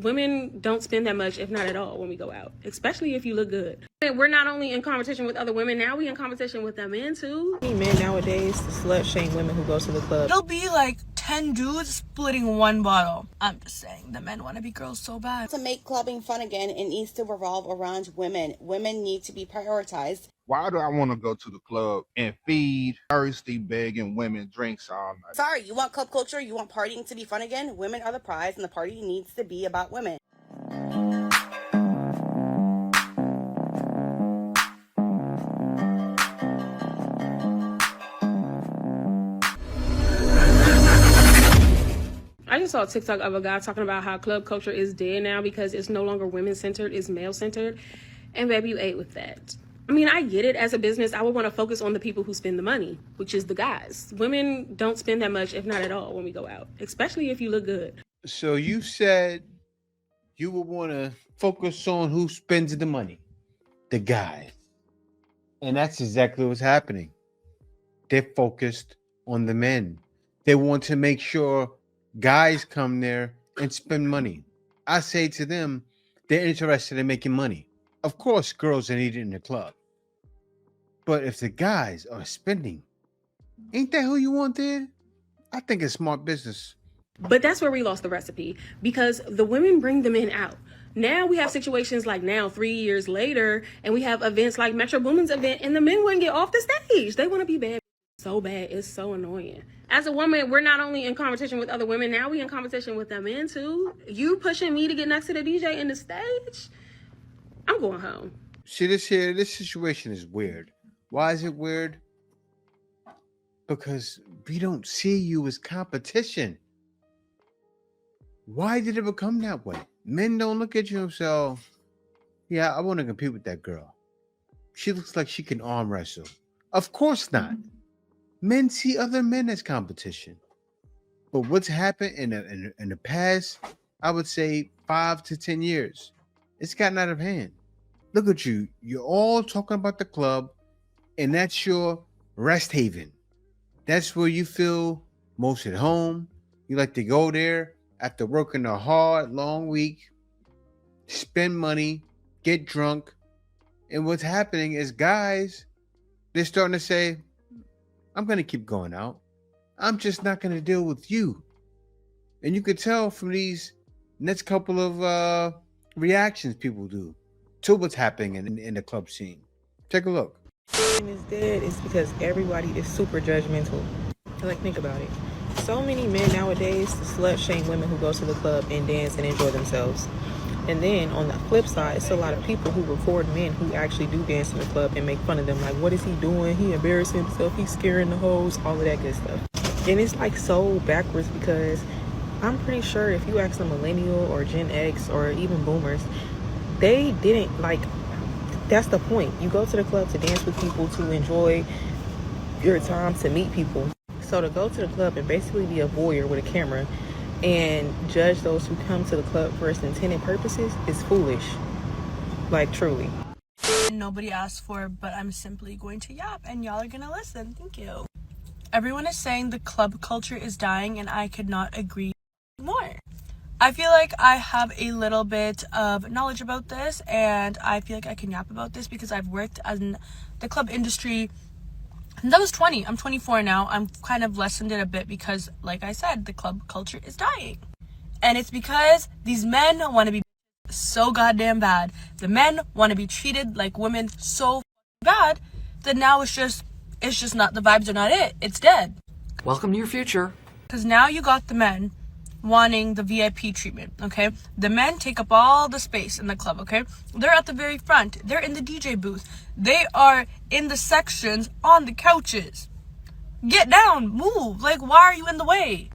women don't spend that much, if not at all, when we go out, especially if you look good. We're not only in competition with other women, now we in competition with the men too. Men nowadays slut shame women who go to the club. It'll be like 10 dudes splitting one bottle. I'm just saying, the men want to be girls so bad. To make clubbing fun again, it needs to revolve around women. Women need to be prioritized. Why do I want to go to the club and feed thirsty, begging women drinks all night? Sorry, you want club culture? You want partying to be fun again? Women are the prize, and the party needs to be about women. I just saw a TikTok of a guy talking about how club culture is dead now because it's no longer women-centered, it's male-centered. And baby, you ate with that. I mean, I get it. As a business, I would want to focus on the people who spend the money, which is the guys. Women don't spend that much, if not at all, when we go out, especially if you look good. So you said you would want to focus on who spends the money, the guys. And that's exactly what's happening. They're focused on the men. They want to make sure guys come there and spend money. I say to them, they're interested in making money. Of course, girls are needed in the club. But if the guys are spending, ain't that who you want there? I think it's smart business. But that's where we lost the recipe because the women bring the men out. Now we have situations like now, 3 years later, and we have events like Metro Boomin's event, and the men wouldn't get off the stage. They want to be bad so bad. It's so annoying. As a woman, we're not only in competition with other women, now we in competition with the men too. You pushing me to get next to the DJ in the stage? I'm going home. See, this situation is weird. Why is it weird? Because we don't see you as competition. Why did it become that way? Men don't look at you and say, yeah, I want to compete with that girl. She looks like she can arm wrestle. Of course not. Men see other men as competition. But what's happened in the past, I would say 5 to 10 years, it's gotten out of hand. Look at you. You're all talking about the club, and that's your rest haven. That's where you feel most at home. You like to go there after working a hard, long week, spend money, get drunk. And what's happening is guys, they're starting to say, I'm going to keep going out. I'm just not going to deal with you. And you could tell from these next couple of reactions people do to what's happening in the club scene. Take a look. Is dead is because everybody is super judgmental. Like, think about it. So many men nowadays slut shame women who go to the club and dance and enjoy themselves. And then on the flip side, it's a lot of people who record men who actually do dance in the club and make fun of them. Like, what is he doing? He embarrassing himself. He's scaring the hoes, all of that good stuff. And it's like so backwards because I'm pretty sure if you ask a millennial or Gen X or even boomers, they didn't like, that's the point. You go to the club to dance with people, to enjoy your time, to meet people. So to go to the club and basically be a voyeur with a camera and judge those who come to the club for its intended purposes is foolish. Like, truly. Nobody asked for, but I'm simply going to yap and y'all are gonna listen. Thank you. Everyone is saying the club culture is dying and I could not agree more. I feel like I have a little bit of knowledge about this and I feel like I can yap about this because I've worked in the club industry since I was 20. I'm 24 now. I'm kind of lessened it a bit because, like I said, the club culture is dying. And it's because these men want to be so goddamn bad. The men want to be treated like women so bad that now it's just not, the vibes are not it. It's dead. Welcome to your future. Because now you got the men wanting the VIP treatment, okay? The men take up all the space in the club, okay? They're at the very front. They're in the DJ booth. They are in the sections on the couches. Get down, move. Like, why are you in the way?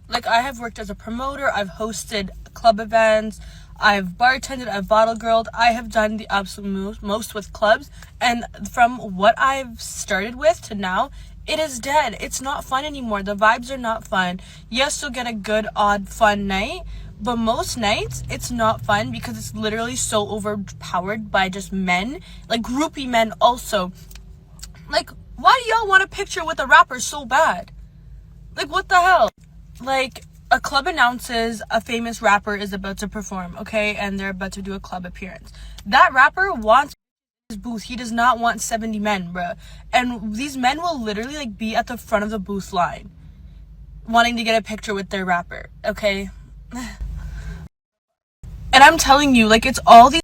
Like, I have worked as a promoter. I've hosted club events. I've bartended. I've bottle girled. I have done the absolute most with clubs. And from what I've started with to now, it is dead. It's not fun anymore. The vibes are not fun. Yes, you'll get a good, odd, fun night. But most nights, it's not fun because it's literally so overpowered by just men. Like, groupie men also. Like, why do y'all want a picture with a rapper so bad? Like, what the hell? Like, a club announces a famous rapper is about to perform, okay, and they're about to do a club appearance. That rapper wants his booth. He does not want 70 men, bruh. And these men will literally like be at the front of the booth line, wanting to get a picture with their rapper, okay? And I'm telling you, like, it's all these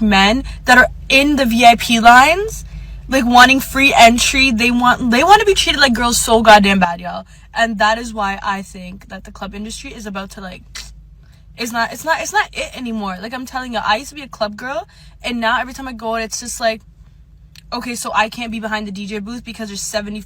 men that are in the VIP lines, like, wanting free entry. They want to be treated like girls so goddamn bad, y'all. And that is why I think that the club industry is about to, like, it's not it anymore. Like, I'm telling you, I used to be a club girl, and now every time I go out, it's just like, okay, so I can't be behind the DJ booth because there's 70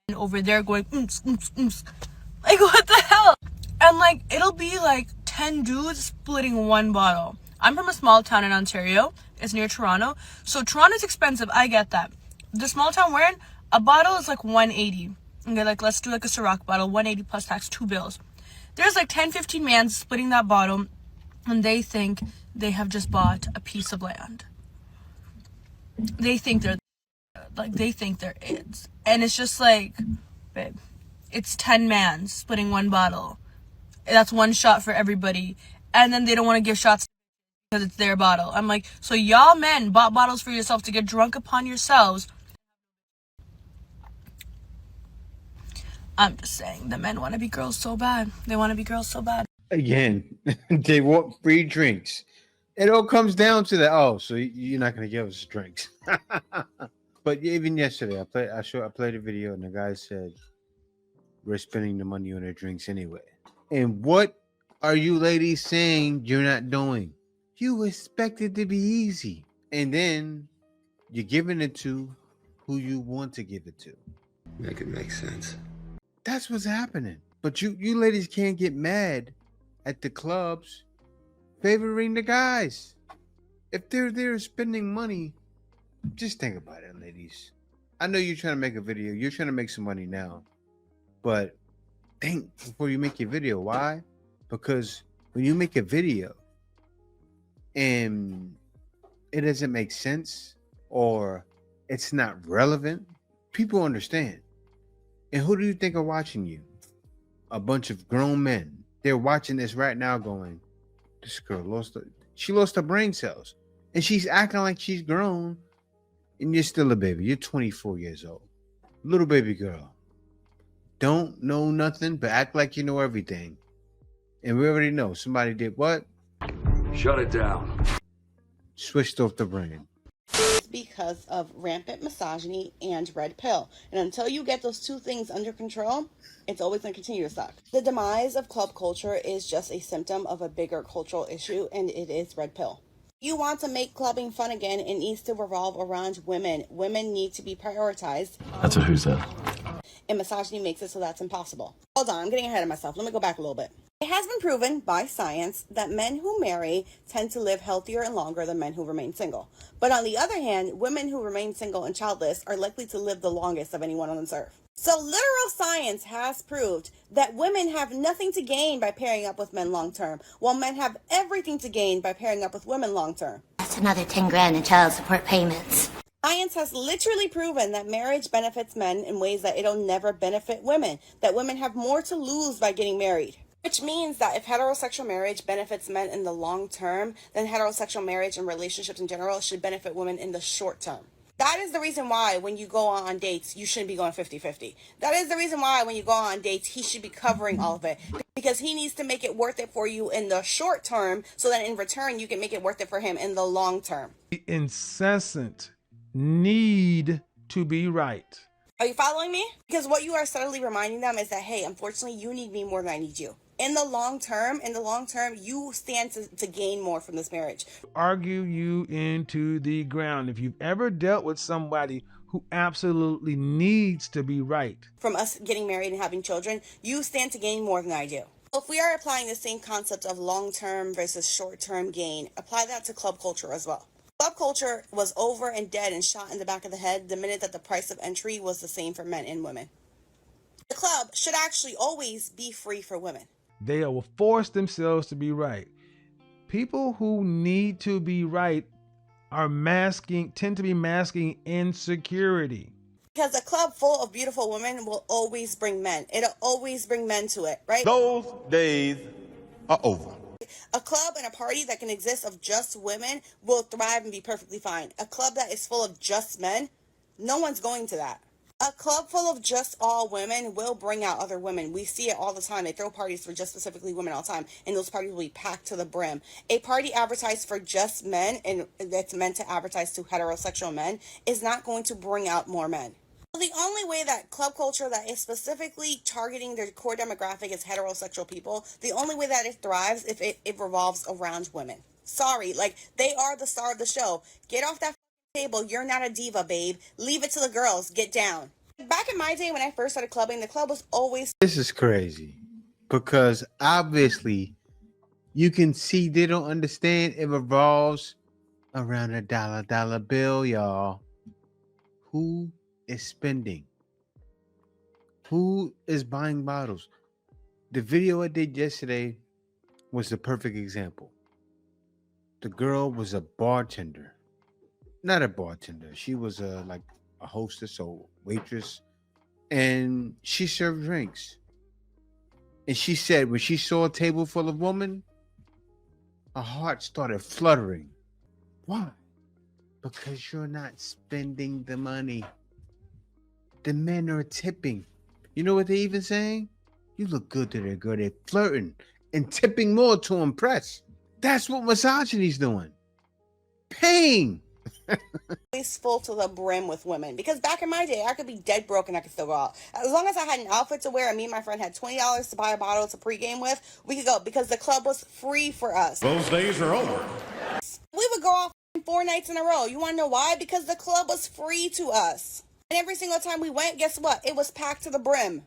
men over there going, like, what the hell? And, like, it'll be, like, 10 dudes splitting one bottle. I'm from a small town in Ontario. It's near Toronto. So, Toronto's expensive. I get that. The small town we're in, a bottle is, like, 180. Okay, like, let's do, like, a Ciroc bottle. 180 plus tax, 2 bills. There's, like, 10, 15 men splitting that bottle, and they think they have just bought a piece of land. They think they're it. And it's just like, babe, it's 10 men splitting one bottle. That's one shot for everybody. And then they don't want to give shots because it's their bottle. I'm like, so y'all men bought bottles for yourself to get drunk upon yourselves. I'm just saying, the men want to be girls so bad. They want to be girls so bad. Again, they want free drinks. It all comes down to that. Oh, so you're not gonna give us drinks. But even yesterday, I played a video, and the guy said, "We're spending the money on their drinks anyway." And what are you ladies saying you're not doing? You expect it to be easy, and then you're giving it to who you want to give it to. Make it make sense. That's what's happening. But you ladies can't get mad at the clubs favoring the guys. If they're there spending money, just think about it, ladies. I know you're trying to make a video. You're trying to make some money now. But think before you make your video. Why? Because when you make a video and it doesn't make sense or it's not relevant, people understand. And who do you think are watching you? A bunch of grown men. They're watching this right now going, this girl lost her brain cells. And she's acting like she's grown. And you're still a baby. You're 24 years old. Little baby girl. Don't know nothing, but act like you know everything. And we already know somebody did what? Shut it down. Switched off the brain. Because of rampant misogyny and red pill. And until you get those two things under control, it's always going to continue to suck. The demise of club culture is just a symptom of a bigger cultural issue, and it is red pill. You want to make clubbing fun again, it needs to revolve around women. Women need to be prioritized. That's a who said. And misogyny makes it so that's impossible. Hold on, I'm getting ahead of myself. Let me go back a little bit. It has been proven by science that men who marry tend to live healthier and longer than men who remain single. But on the other hand, women who remain single and childless are likely to live the longest of anyone on this earth. So literal science has proved that women have nothing to gain by pairing up with men long term, while men have everything to gain by pairing up with women long term. That's another 10 grand in child support payments. Science has literally proven that marriage benefits men in ways that it'll never benefit women, that women have more to lose by getting married. Which means that if heterosexual marriage benefits men in the long term, then heterosexual marriage and relationships in general should benefit women in the short term. That is the reason why when you go on dates, you shouldn't be going 50-50. That is the reason why when you go on dates, he should be covering all of it. Because he needs to make it worth it for you in the short term, so that in return, you can make it worth it for him in the long term. The incessant need to be right. Are you following me? Because what you are subtly reminding them is that, hey, unfortunately, you need me more than I need you. In the long term, you stand to gain more from this marriage. Argue you into the ground. If you've ever dealt with somebody who absolutely needs to be right. From us getting married and having children, you stand to gain more than I do. If we are applying the same concept of long-term versus short-term gain, apply that to club culture as well. Club culture was over and dead and shot in the back of the head the minute that the price of entry was the same for men and women. The club should actually always be free for women. They will force themselves to be right. People who need to be right tend to be masking insecurity. Because a club full of beautiful women will always bring men. It'll always bring men to it, right? Those days are over. A club and a party that can exist of just women will thrive and be perfectly fine. A club that is full of just men, no one's going to that. A club full of just all women will bring out other women. We see it all the time. They throw parties for just specifically women all the time, and those parties will be packed to the brim. A party advertised for just men, and that's meant to advertise to heterosexual men, is not going to bring out more men. The only way that club culture that is specifically targeting their core demographic is heterosexual people, the only way that it thrives if it revolves around women. Sorry, like, they are the star of the show. Get off that table. You're not a diva, babe. Leave it to the girls. Get down. Back in my day when I first started clubbing, the club was always... This is crazy because obviously you can see they don't understand it revolves around a dollar bill, y'all. Who is spending? Who is buying bottles? The video I did yesterday was the perfect example. The girl was a bartender. Not a bartender. She was like a hostess or waitress. And she served drinks. And she said when she saw a table full of women, her heart started fluttering. Why? Because you're not spending the money. The men are tipping. You know what they're even saying? You look good to that girl. They're flirting and tipping more to impress. That's what misogyny's doing. Paying. full to the brim with women. Because back in my day, I could be dead broke and I could still go out. As long as I had an outfit to wear and me and my friend had $20 to buy a bottle to pregame with, we could go because the club was free for us. Those days are over. We would go off 4 nights in a row. You want to know why? Because the club was free to us. And every single time we went, guess what? It was packed to the brim.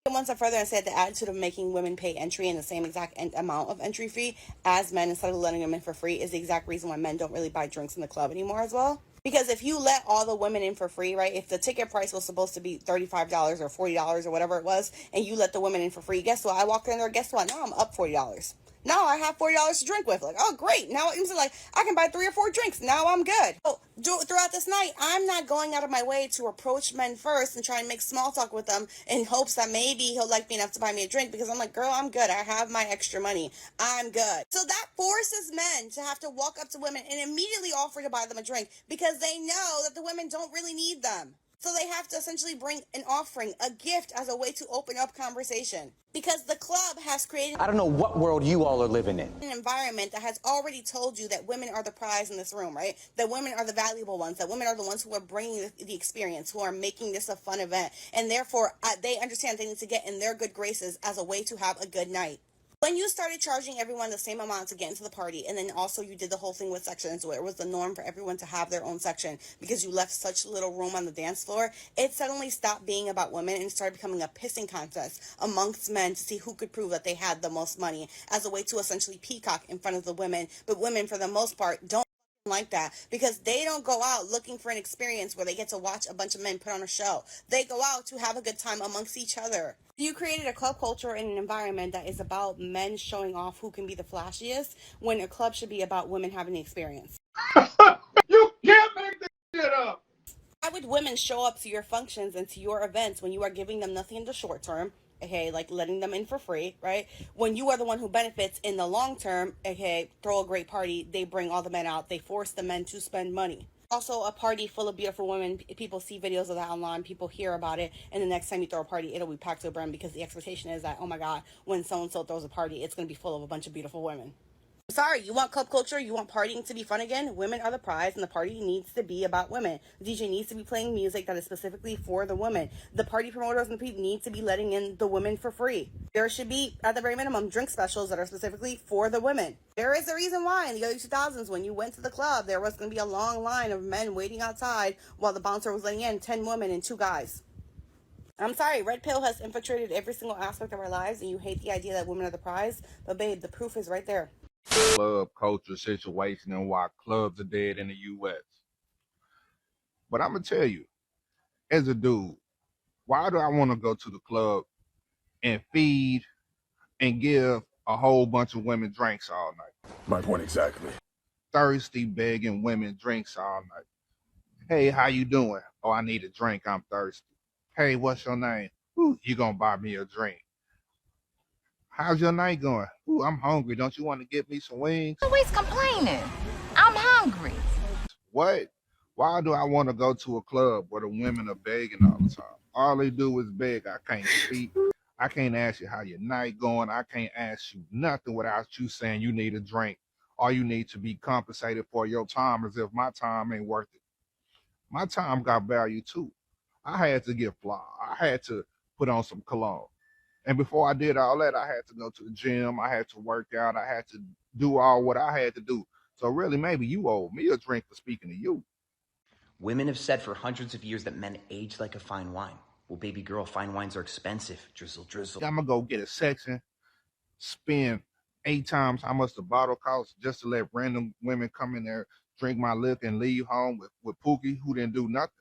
And one step further and said the attitude of making women pay entry in the same exact amount of entry fee as men instead of letting them in for free is the exact reason why men don't really buy drinks in the club anymore as well. Because if you let all the women in for free, right, if the ticket price was supposed to be $35 or $40 or whatever it was, and you let the women in for free, guess what? I walk in there, guess what? Now I'm up $40. Now I have $40 to drink with. Like, oh, great. Now it's like I can buy 3 or 4 drinks. Now I'm good. So throughout this night, I'm not going out of my way to approach men first and try and make small talk with them in hopes that maybe he'll like me enough to buy me a drink because I'm like, girl, I'm good. I have my extra money. I'm good. So that forces men to have to walk up to women and immediately offer to buy them a drink because they know that the women don't really need them. So they have to essentially bring an offering, a gift, as a way to open up conversation. Because the club has created... I don't know what world you all are living in. ...an environment that has already told you that women are the prize in this room, right? That women are the valuable ones. That women are the ones who are bringing the experience, who are making this a fun event. And therefore, they understand they need to get in their good graces as a way to have a good night. When you started charging everyone the same amount to get into the party, and then also you did the whole thing with sections where it was the norm for everyone to have their own section because you left such little room on the dance floor, it suddenly stopped being about women and started becoming a pissing contest amongst men to see who could prove that they had the most money as a way to essentially peacock in front of the women. But women, for the most part, don't like that because they don't go out looking for an experience where they get to watch a bunch of men put on a show. They go out to have a good time amongst each other. You created a club culture in an environment that is about men showing off who can be the flashiest when a club should be about women having the experience. You can't make this shit up. Why would women show up to your functions and to your events when you are giving them nothing in the short term, okay, like letting them in for free, right? When you are the one who benefits in the long term, okay, throw a great party, they bring all the men out, they force the men to spend money. Also, a party full of beautiful women, people see videos of that online, people hear about it, and the next time you throw a party, it'll be packed to the brim because the expectation is that, oh my God, when so-and-so throws a party, it's going to be full of a bunch of beautiful women. Sorry, you want club culture? You want partying to be fun again? Women are the prize, and the party needs to be about women. The DJ needs to be playing music that is specifically for the women. The party promoters and the people need to be letting in the women for free. There should be, at the very minimum, drink specials that are specifically for the women. There is a reason why in the early 2000s, when you went to the club, there was going to be a long line of men waiting outside while the bouncer was letting in 10 women and 2 guys. I'm sorry, Red Pill has infiltrated every single aspect of our lives, and you hate the idea that women are the prize, but babe, the proof is right there. Club culture situation and why clubs are dead in the U.S. But I'm going to tell you, as a dude, why do I want to go to the club and feed and give a whole bunch of women drinks all night? My point exactly. Thirsty, begging women drinks all night. Hey, how you doing? Oh, I need a drink. I'm thirsty. Hey, what's your name? Ooh, you gonna buy me a drink. How's your night going? Ooh, I'm hungry. Don't you want to get me some wings? Always complaining. I'm hungry. What? Why do I want to go to a club where the women are begging all the time? All they do is beg. I can't speak. I can't ask you how your night going. I can't ask you nothing without you saying you need a drink. Or you need to be compensated for your time as if my time ain't worth it. My time got value too. I had to get fly. I had to put on some cologne. And before I did all that, I had to go to the gym. I had to work out. I had to do all what I had to do. So really, maybe you owe me a drink for speaking to you. Women have said for hundreds of years that men age like a fine wine. Well, baby girl, fine wines are expensive. Drizzle, drizzle. I'm going to go get a section, spend 8 times how much the bottle costs just to let random women come in there, drink my liquor, and leave home with Pookie, who didn't do nothing.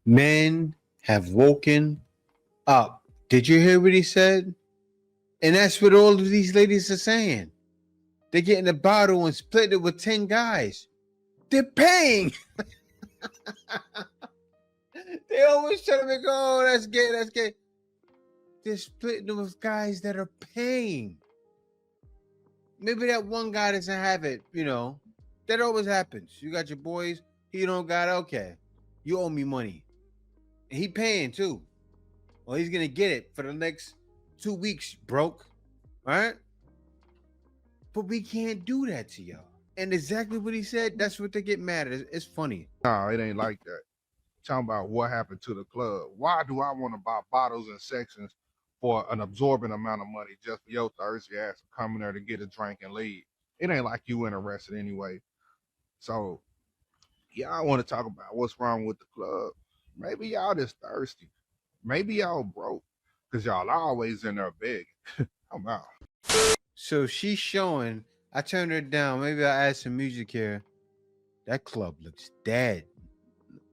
Men have woken up. Did you hear what he said? And that's what all of these ladies are saying. They're getting a bottle and split it with 10 guys. They're paying. They always try to make, oh, that's gay, that's gay. They're splitting it with guys that are paying. Maybe that one guy doesn't have it, you know. That always happens. You got your boys, he don't got it, okay. You owe me money. And he paying too. Well, he's gonna get it for the next 2 weeks, broke. All right? But we can't do that to y'all. And exactly what he said, that's what they get mad at. It's funny. No, it ain't like that. Talking about what happened to the club. Why do I want to buy bottles and sections for an absorbent amount of money just for your thirsty ass to come in there to get a drink and leave? It ain't like you interested anyway. So, y'all want to talk about what's wrong with the club. Maybe y'all just thirsty. Maybe y'all broke. Because y'all always in there begging. I'm out. So she's showing, I turned her down. Maybe I'll add some music here. That club looks dead.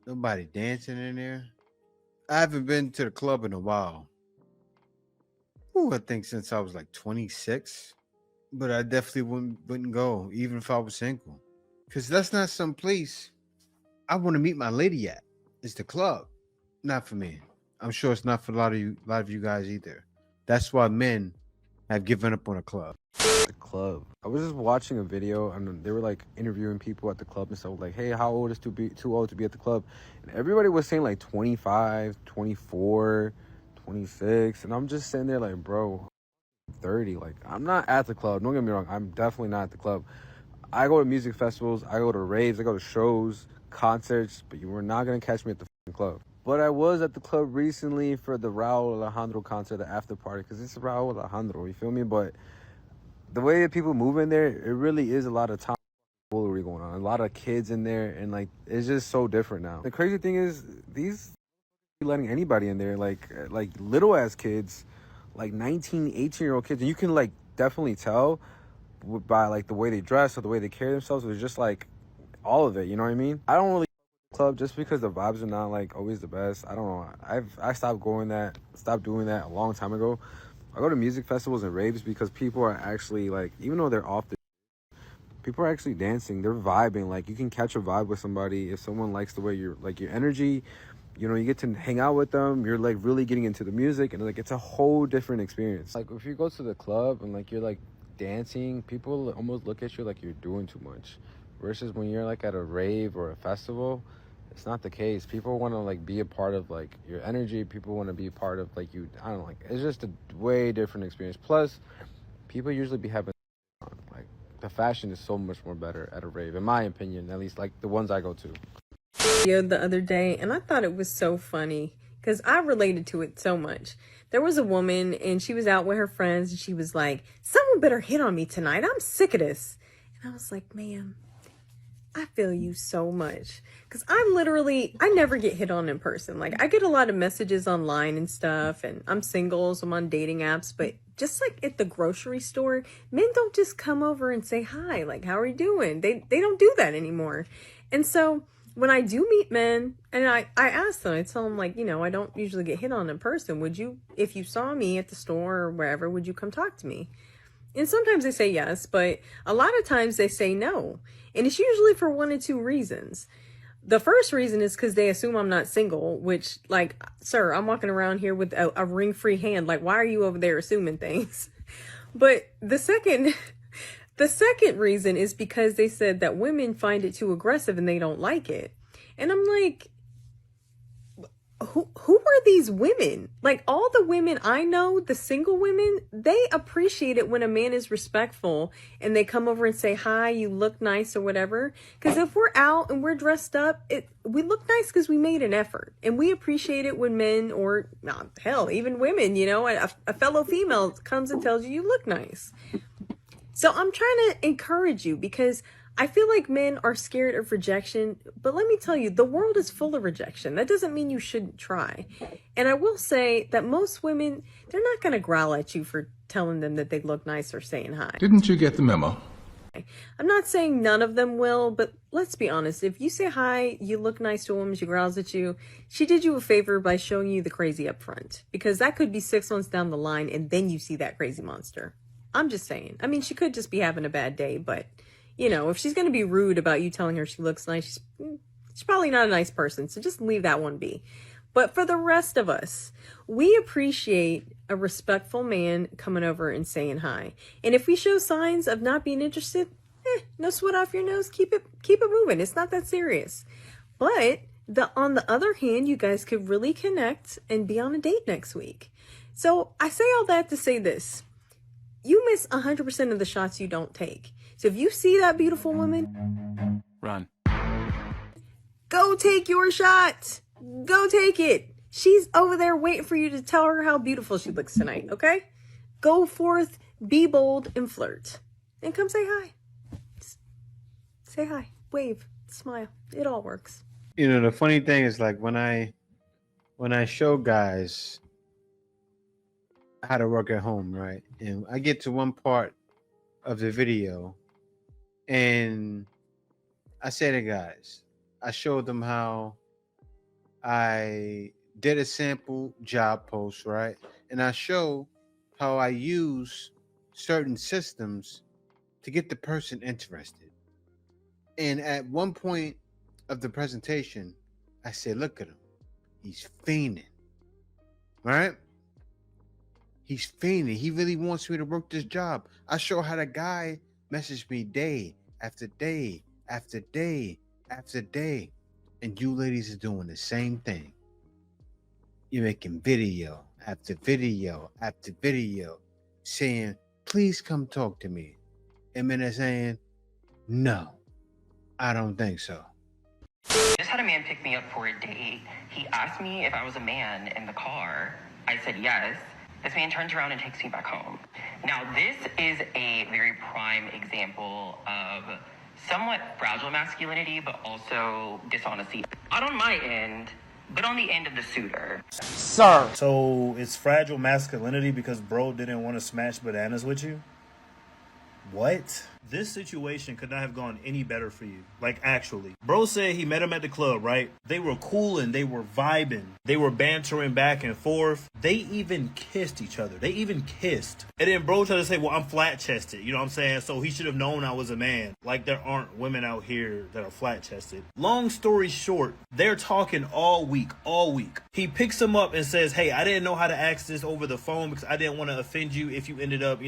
Nobody dancing in there. I haven't been to the club in a while. Ooh, I think since I was like 26. But I definitely wouldn't go, even if I was single. Because that's not some place I want to meet my lady at. It's the club. Not for me. I'm sure it's not for a lot of you guys either. That's why men have given up on a club. The club. I was just watching a video and they were like interviewing people at the club and stuff, like, hey, how old is too old to be at the club? And everybody was saying like 25, 24, 26. And I'm just sitting there like, bro, I'm 30. Like, I'm not at the club. Don't get me wrong. I'm definitely not at the club. I go to music festivals. I go to raves. I go to shows, concerts. But you were not going to catch me at the club. But I was at the club recently for the Raul Alejandro concert, the after party, because it's Raul Alejandro, you feel me? But the way that people move in there, it really is a lot of tomfoolery going on. A lot of kids in there, and like, it's just so different now. The crazy thing is, these letting anybody in there, like little ass kids, like 19, 18-year-old kids, and you can like definitely tell by like the way they dress or the way they carry themselves. It's just like all of it, you know what I mean? I don't really club just because the vibes are not like always the best. I don't know. I stopped doing that a long time ago. I go to music festivals and raves because people are actually like, even though they're off the, people are actually dancing. They're vibing. Like, you can catch a vibe with somebody if someone likes the way you're, like, your energy. You know, you get to hang out with them. You're like really getting into the music, and like it's a whole different experience. Like, if you go to the club and like you're like dancing, people almost look at you like you're doing too much. Versus when you're like at a rave or a festival, it's not the case. People want to like be a part of like your energy. People want to be a part of like you. I don't know, like, it's just a way different experience. Plus, people usually be having like, the fashion is so much more better at a rave, in my opinion, at least like the ones I go to. The other day, and I thought it was so funny because I related to it so much. There was a woman and she was out with her friends and she was like, someone better hit on me tonight. I'm sick of this. And I was like, ma'am, I feel you so much, because I never get hit on in person. Like, I get a lot of messages online and stuff, and I'm single, so I'm on dating apps, but just like at the grocery store, men don't just come over and say hi, like, how are you doing? They don't do that anymore. And so when I do meet men, and I ask them, I tell them, like, you know, I don't usually get hit on in person. Would you, if you saw me at the store or wherever, would you come talk to me? And sometimes they say yes, but a lot of times they say no. And it's usually for one of two reasons. The first reason is because they assume I'm not single, which, like, sir, I'm walking around here with a ring-free hand. Like, why are you over there assuming things? But the second reason is because they said that women find it too aggressive and they don't like it. And I'm like, who are these women? Like, all the women I know, the single women, they appreciate it when a man is respectful and they come over and say, hi, you look nice or whatever. Because if we're out and we're dressed up, we look nice because we made an effort. And we appreciate it when men, or hell, even women, you know, a fellow female comes and tells you you look nice. So I'm trying to encourage you, because I feel like men are scared of rejection, but let me tell you, the world is full of rejection. That doesn't mean you shouldn't try. And I will say that most women, they're not going to growl at you for telling them that they look nice or saying hi. Didn't you get the memo? I'm not saying none of them will, but let's be honest. If you say hi, you look nice to a woman, she growls at you, she did you a favor by showing you the crazy up front, because that could be 6 months down the line and then you see that crazy monster. I'm just saying. I mean, she could just be having a bad day, but you know, if she's going to be rude about you telling her she looks nice, she's probably not a nice person. So just leave that one be. But for the rest of us, we appreciate a respectful man coming over and saying hi. And if we show signs of not being interested, no sweat off your nose. Keep it moving. It's not that serious. But on the other hand, you guys could really connect and be on a date next week. So I say all that to say this. You miss 100% of the shots you don't take. So if you see that beautiful woman, Run. go take your shot. Go take it. She's over there waiting for you to tell her how beautiful she looks tonight, okay? Go forth, be bold, and flirt. And come say hi. Just say hi, wave, smile. It all works. You know, the funny thing is, like, when I show guys how to work at home, right? And I get to one part of the video and I say to guys, I showed them how I did a sample job post, right? And I show how I use certain systems to get the person interested. And at one point of the presentation, I said, look at him. He's fiending, right? He's fiending. He really wants me to work this job. I show how the guy messaged me day after day after day after day. And you ladies are doing the same thing. You're making video after video after video saying, please come talk to me. And men are saying, no, I don't think so. I just had a man pick me up for a date. He asked me if I was a man in the car. I said yes. This man turns around and takes me back home. Now, this is a very prime example of somewhat fragile masculinity, but also dishonesty. Not on my end, but on the end of the suitor. Sir. So it's fragile masculinity because bro didn't want to smash bananas with you? What? This situation could not have gone any better for you. Like, actually. Bro said he met him at the club, right? They were cooling. They were vibing. They were bantering back and forth. They even kissed each other. They even kissed. And then bro tried to say, well, I'm flat-chested. You know what I'm saying? So he should have known I was a man. Like, there aren't women out here that are flat-chested. Long story short, they're talking all week. He picks him up and says, hey, I didn't know how to ask this over the phone because I didn't want to offend you if you ended up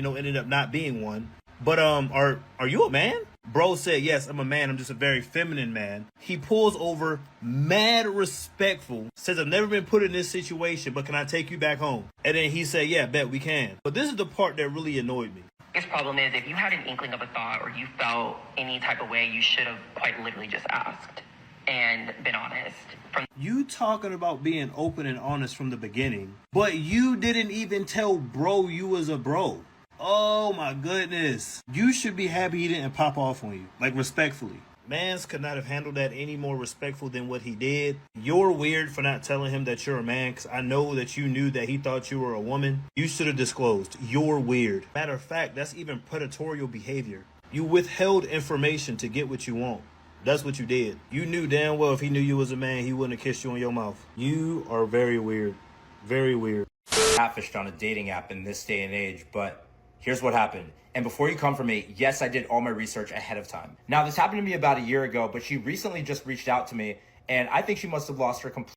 not being one. But are you a man? Bro said, yes, I'm a man. I'm just a very feminine man. He pulls over, mad respectful, says, I've never been put in this situation, but can I take you back home? And then he said, yeah, bet we can. But this is the part that really annoyed me. His problem is if you had an inkling of a thought or you felt any type of way, you should have quite literally just asked and been honest. You talking about being open and honest from the beginning, but you didn't even tell bro you was a bro. Oh my goodness. You should be happy he didn't pop off on you. Like, respectfully. Mans could not have handled that any more respectful than what he did. You're weird for not telling him that you're a man, because I know that you knew that he thought you were a woman. You should have disclosed. You're weird. Matter of fact, that's even predatory behavior. You withheld information to get what you want. That's what you did. You knew damn well if he knew you was a man, he wouldn't have kissed you on your mouth. You are very weird. Very weird. Catfished on a dating app in this day and age, but here's what happened. And before you come for me, yes, I did all my research ahead of time. Now, this happened to me about a year ago, but she recently just reached out to me And I think she must have lost her complete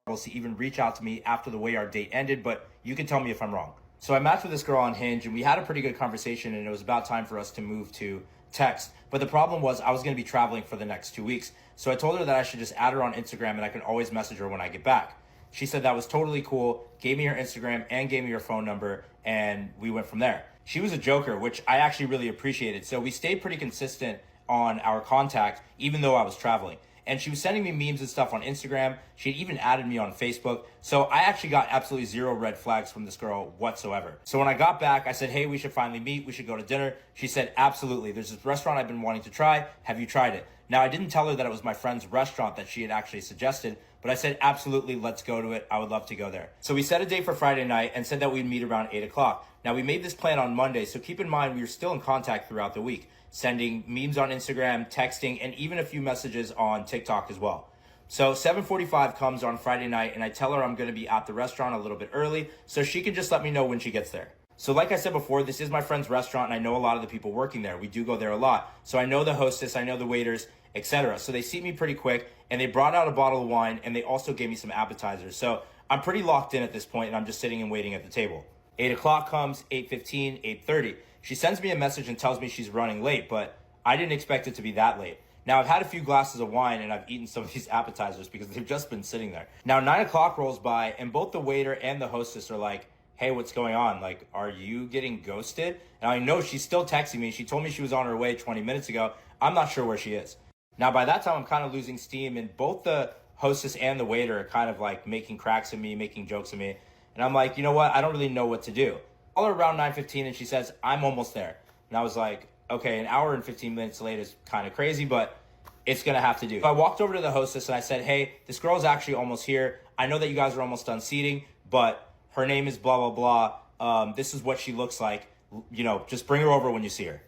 marbles to even reach out to me after the way our date ended, but you can tell me if I'm wrong. So I matched with this girl on Hinge, and we had a pretty good conversation, and it was about time for us to move to text. But the problem was I was going to be traveling for the next 2 weeks. So I told her that I should just add her on Instagram and I can always message her when I get back. She said that was totally cool, gave me her Instagram and gave me her phone number, and we went from there. She was a joker, which I actually really appreciated. So we stayed pretty consistent on our contact, even though I was traveling. And she was sending me memes and stuff on Instagram. She had even added me on Facebook. So I actually got absolutely zero red flags from this girl whatsoever. So when I got back, I said, hey, we should finally meet. We should go to dinner. She said, absolutely. There's this restaurant I've been wanting to try. Have you tried it? Now, I didn't tell her that it was my friend's restaurant that she had actually suggested, but I said, absolutely, let's go to it. I would love to go there. So we set a date for Friday night and said that we'd meet around 8 o'clock. Now, we made this plan on Monday, so keep in mind we were still in contact throughout the week, sending memes on Instagram, texting, and even a few messages on TikTok as well. So 7:45 comes on Friday night, and I tell her I'm going to be at the restaurant a little bit early, so she can just let me know when she gets there. So like I said before, this is my friend's restaurant, and I know a lot of the people working there. We do go there a lot. So I know the hostess, I know the waiters, etc. So they seat me pretty quick, and they brought out a bottle of wine, and they also gave me some appetizers. So I'm pretty locked in at this point, and I'm just sitting and waiting at the table. 8 o'clock comes, 8:15, 8:30. She sends me a message and tells me she's running late, but I didn't expect it to be that late. Now, I've had a few glasses of wine, and I've eaten some of these appetizers because they've just been sitting there. Now, 9 o'clock rolls by, and both the waiter and the hostess are like, hey, what's going on? Like, are you getting ghosted? And I know she's still texting me. She told me she was on her way 20 minutes ago. I'm not sure where she is. Now, by that time, I'm kind of losing steam, and both the hostess and the waiter are kind of like making cracks at me, making jokes at me. And I'm like, you know what? I don't really know what to do. I call her around 9:15, and she says, I'm almost there. And I was like, okay, an hour and 15 minutes late is kind of crazy, but it's going to have to do. So I walked over to the hostess, and I said, hey, this girl's actually almost here. I know that you guys are almost done seating, but her name is blah, blah, blah. This is what she looks like. You know, just bring her over when you see her.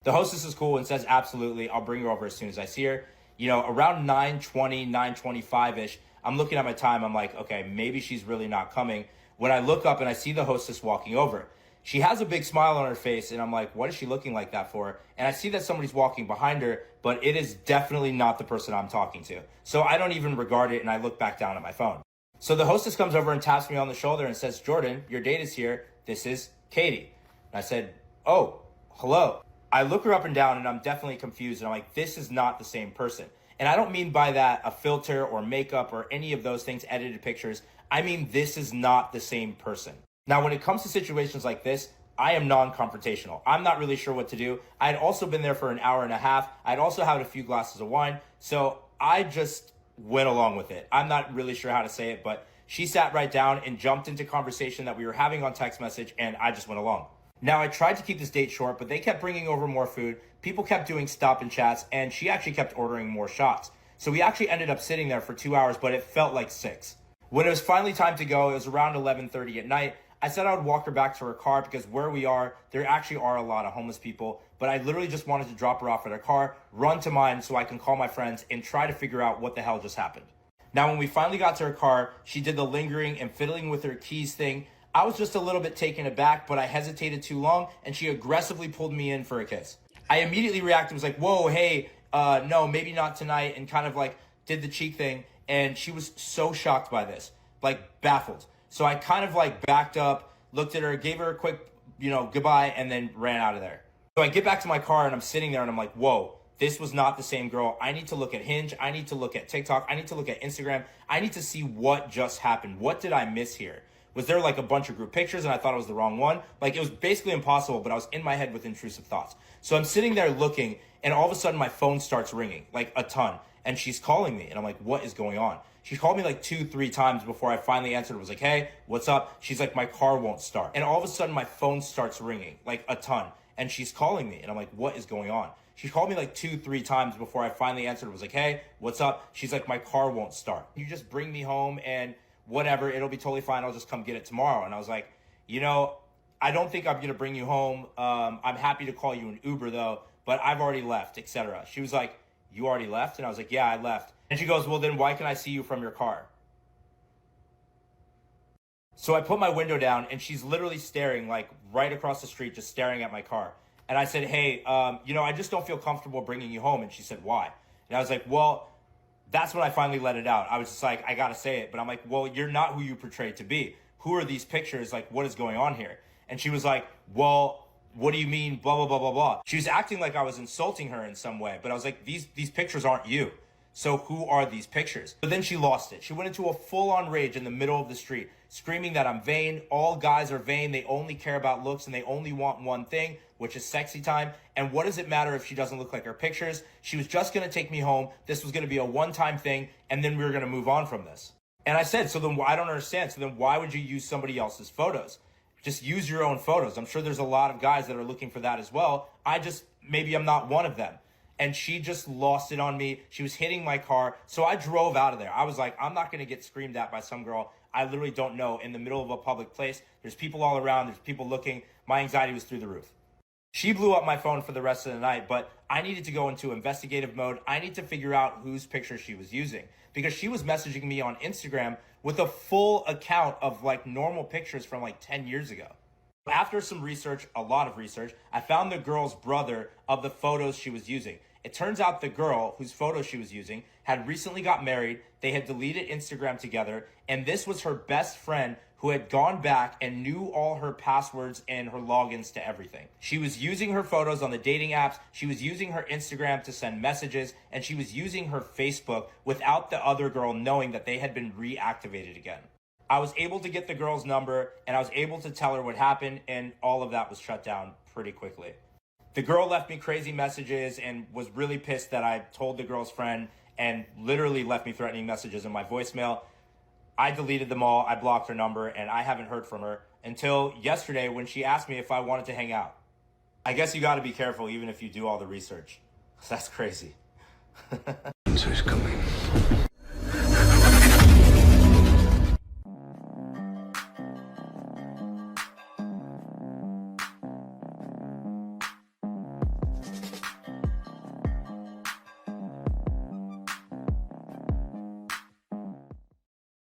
The hostess is cool and says, absolutely, I'll bring her over as soon as I see her. You know, around 9:20, 9:25-ish, I'm looking at my time. I'm like, okay, maybe she's really not coming. When I look up and I see the hostess walking over, she has a big smile on her face, and I'm like, what is she looking like that for? And I see that somebody's walking behind her, but it is definitely not the person I'm talking to. So I don't even regard it, and I look back down at my phone. So the hostess comes over and taps me on the shoulder and says, Jordan, your date is here. This is Katie. And I said, oh, hello. I look her up and down, and I'm definitely confused. And I'm like, this is not the same person. And I don't mean by that a filter or makeup or any of those things, edited pictures. I mean, this is not the same person. Now, when it comes to situations like this, I am non-confrontational. I'm not really sure what to do. I had also been there for an hour and a half. I'd also had a few glasses of wine. So I just went along with it. I'm not really sure how to say it, but she sat right down and jumped into conversation that we were having on text message, and I just went along. Now, I tried to keep this date short, but they kept bringing over more food. People kept doing stop and chats, and she actually kept ordering more shots. So we actually ended up sitting there for 2 hours, but it felt like 6. When it was finally time to go, it was around 11:30 at night. I said I would walk her back to her car because where we are, there actually are a lot of homeless people, but I literally just wanted to drop her off at her car, run to mine so I can call my friends and try to figure out what the hell just happened. Now, when we finally got to her car, she did the lingering and fiddling with her keys thing. I was just a little bit taken aback, but I hesitated too long, and she aggressively pulled me in for a kiss. I immediately reacted, was like, whoa, hey, no, maybe not tonight, and kind of like did the cheek thing, and she was so shocked by this, like baffled. So I kind of like backed up, looked at her, gave her a quick, goodbye, and then ran out of there. So I get back to my car, and I'm sitting there, and I'm like, whoa, this was not the same girl. I need to look at Hinge. I need to look at TikTok. I need to look at Instagram. I need to see what just happened. What did I miss here? Was there like a bunch of group pictures and I thought it was the wrong one? Like, it was basically impossible, but I was in my head with intrusive thoughts. So I'm sitting there looking, and all of a sudden my phone starts ringing, like a ton. And she's calling me, and I'm like, what is going on? She called me like 2-3 times before I finally answered. It was like, hey, what's up? She's like, my car won't start. And all of a sudden my phone starts ringing, like a ton. And she's calling me, and I'm like, what is going on? She called me like 2-3 times before I finally answered. It was like, hey, what's up? She's like, my car won't start. You just bring me home and whatever, it'll be totally fine. I'll just come get it tomorrow. And I was like, I don't think I'm going to bring you home. I'm happy to call you an Uber though, but I've already left, etc. She was like, you already left? And I was like, yeah, I left. And she goes, well, then why can I see you from your car? So I put my window down, and she's literally staring like right across the street, just staring at my car. And I said, hey, I just don't feel comfortable bringing you home. And she said, why? And I was like, well, That's when I finally let it out. I was just like, I gotta say it. But I'm like, well, you're not who you portrayed to be. Who are these pictures? Like, what is going on here? And she was like, well, what do you mean? Blah, blah, blah, blah, blah. She was acting like I was insulting her in some way. But I was like, these pictures aren't you. So who are these pictures? But then she lost it. She went into a full-on rage in the middle of the street, screaming that I'm vain. All guys are vain. They only care about looks and they only want one thing, which is sexy time. And what does it matter if she doesn't look like her pictures? She was just going to take me home. This was going to be a one-time thing. And then we were going to move on from this. And I said, so then I don't understand. So then why would you use somebody else's photos? Just use your own photos. I'm sure there's a lot of guys that are looking for that as well. Maybe I'm not one of them. And she just lost it on me. She was hitting my car. So I drove out of there. I was like, I'm not going to get screamed at by some girl I literally don't know in the middle of a public place. There's people all around. There's people looking. My anxiety was through the roof. She blew up my phone for the rest of the night, but I needed to go into investigative mode. I need to figure out whose picture she was using because she was messaging me on Instagram with a full account of like normal pictures from like 10 years ago. After some research, a lot of research, I found the girl's brother of the photos she was using. It turns out the girl whose photo she was using had recently got married. They had deleted Instagram together. And this was her best friend who had gone back and knew all her passwords and her logins to everything. She was using her photos on the dating apps. She was using her Instagram to send messages. And she was using her Facebook without the other girl knowing that they had been reactivated again. I was able to get the girl's number and I was able to tell her what happened. And all of that was shut down pretty quickly. The girl left me crazy messages and was really pissed that I told the girl's friend and literally left me threatening messages in my voicemail. I deleted them all. I blocked her number and I haven't heard from her until yesterday when she asked me if I wanted to hang out. I guess you got to be careful even if you do all the research. That's crazy. Answer's coming.